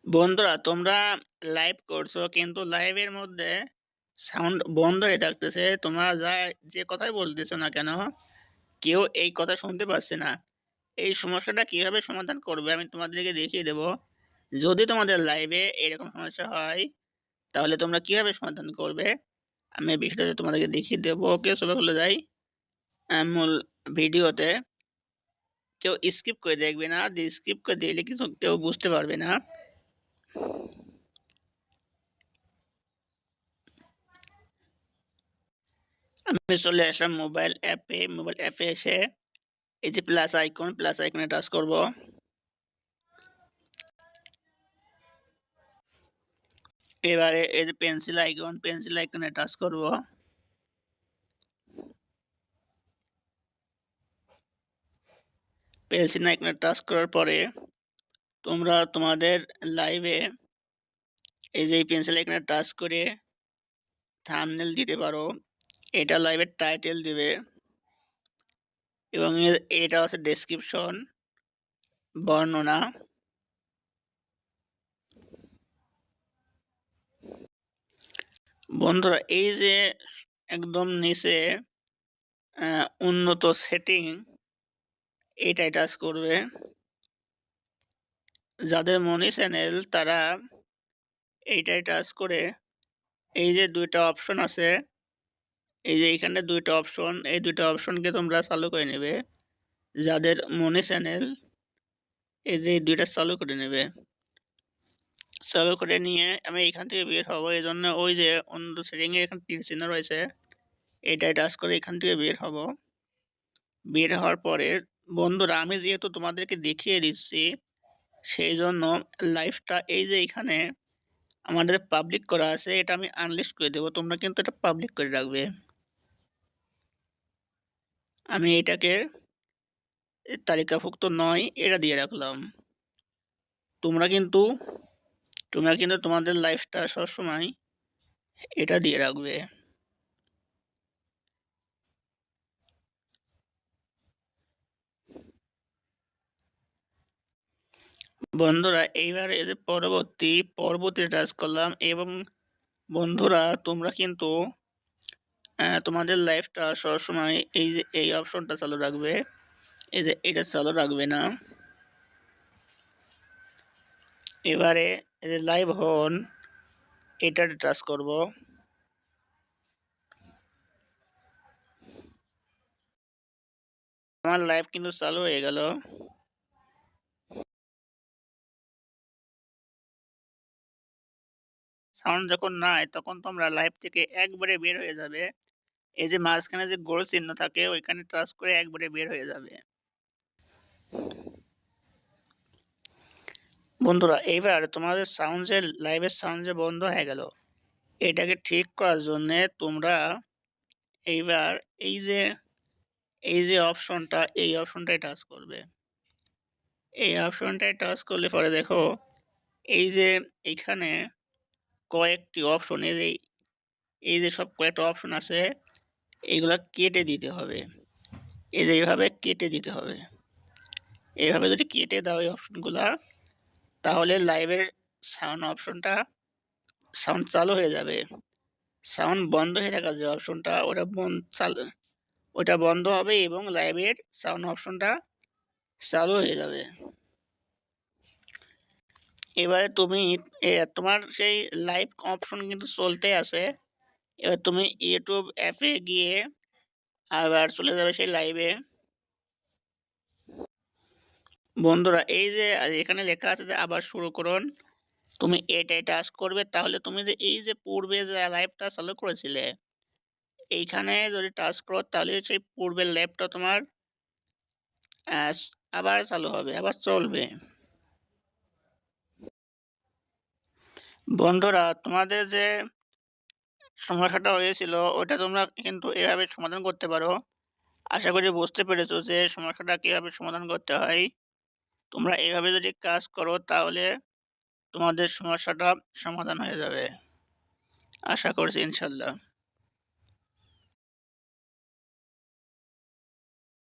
বন্ধুরা তোমরা লাইভ করছো কিন্তু লাইভের মধ্যে সাউন্ড বন্ধ হয়ে থাকতেছে। তোমরা যে কথাই বলতেছো না কেন, কেউ এই কথা শুনতে পাচ্ছে না। এই সমস্যাটা কিভাবে সমাধান করবে আমি তোমাদেরকে দেখিয়ে দেব। যদি তোমাদের লাইভে এরকম সমস্যা হয় তাহলে তোমরা কিভাবে সমাধান করবে আমি এই বিষয়টা তোমাদেরকে দেখিয়ে দেবো। ওকে, চলে যাই মূল ভিডিওতে। কেউ স্কিপ করে দেখবে না, স্কিপ করে দিলে কিছু কেউ বুঝতে পারবে না। আমি চলে আসলাম মোবাইল অ্যাপে এসে এই যে প্লাস আইকনে টাচ করব। এবারে এই যে পেন্সিল আইকনে টাচ করব। পেন্সিল আইকনে টাচ করার পরে তোমরা তোমাদের লাইভে এই যে পেন্সিল আইকনে টাচ করে থাম্বনেল দিতে পারো। এটা লাইভের টাইটেল দিবে এবং এটা হচ্ছে ডেসক্রিপশন, বর্ণনা। বন্ধুরা এই যে একদম নিচে উন্নত সেটিং, এইটাই টাচ করবে। যাদের মনি চ্যানেল তারা এইটাই টাচ করে এই যে দুইটা অপশন আছে, এই যে এখানে দুইটা অপশন, এই দুইটা অপশনকে তোমরা চালু করে নেবে। যাদের মনি চ্যানেল এই যে দুইটা চালু করে নেবে। চালু করে নিয়ে আমি এখান থেকে বের হবো, এই জন্য ওই যে অন্য সেটিংয়ে এখানে তীর চিহ্ন রয়েছে, এটাই টাচ করে এখান থেকে বের হব। বের হওয়ার পরে বন্ধুরা আমি যেহেতু তোমাদেরকে দেখিয়ে দিচ্ছি সেই জন্য লাইভটা এই যে এখানে আমাদের পাবলিক করা আছে, এটা আমি আনলিস্ট করে দেবো। তোমরা কিন্তু এটা পাবলিক করে রাখবে। আমি এটাকে তালিকাভুক্ত নয় এটা দিয়ে রাখলাম। তোমরা কিন্তু তোমাদের লাইফটা সবসময় এটা দিয়ে রাখবে। বন্ধুরা এইবার এই যে পরবর্তী টাচ করলাম এবং বন্ধুরা তোমরা কিন্তু তোমাদের লাইফটা সবসময় এই যে এই অপশনটা চালু রাখবে, এই যে এটা চালু রাখবে না। এবারে এই যে লাইভ হন, এটাতে টাচ করব। আমার লাইভ কিন্তু চালু হয়ে গেল। সাউন্ড যখন নাই তখন তোমরা লাইভ থেকে একবারে বের হয়ে যাবে। এই যে মাঝখানে যে গোল চিহ্ন থাকে ওইখানে টাচ করে একবারে বের হয়ে যাবে। বন্ধুরা এইবার তোমাদের লাইভের সাউন্ড যে বন্ধ হয়ে গেল, এটাকে ঠিক করার জন্যে তোমরা এইবার এই যে অপশনটায় টাচ করবে। এই অপশনটায় টাচ করলে পরে দেখো এই যে এখানে কয়েকটি অপশন, এই যে সব কয়েকটা অপশন আছে, এইগুলা কেটে দিতে হবে। এই যে এইভাবে কেটে দিতে হবে। এইভাবে যদি কেটে দাও এই অপশনগুলা, তাহলে লাইভের সাউন্ড চালু হয়ে যাবে। সাউন্ড বন্ধ হয়ে থাকা যে অপশনটা ওটা বন্ধ হবে এবং লাইভের সাউন্ড অপশনটা চালু হয়ে যাবে। এবারে তুমি তোমার সেই লাইভ অপশন কিন্তু চলতে আছে। এবার তুমি ইউটিউব অ্যাপে গিয়ে আবার চলে যাবে সেই লাইভে। বন্ধুরা এই যে এখানে লেখা আছে যে আবার শুরু করুন, তুমি এটাই টাচ করবে। তাহলে তুমি যে এই যে পূর্বে যে লাইভটা চালু করেছিলে এইখানে যদি টাচ করো তাহলে সেই পূর্বের লাইভটা তোমার আবার চালু হবে, আবার চলবে। বন্ধুরা তোমাদের যে সমস্যাটা হয়েছিল ওটা তোমরা কিন্তু এভাবে সমাধান করতে পারো। আশা করি বুঝতে পেরেছো যে সমস্যাটা কীভাবে সমাধান করতে হয়। তোমরা এইভাবে যদি কাজ করো তাহলে তোমাদের সমস্যাটা সমাধান হয়ে যাবে, আশা করছি ইনশাল্লাহ।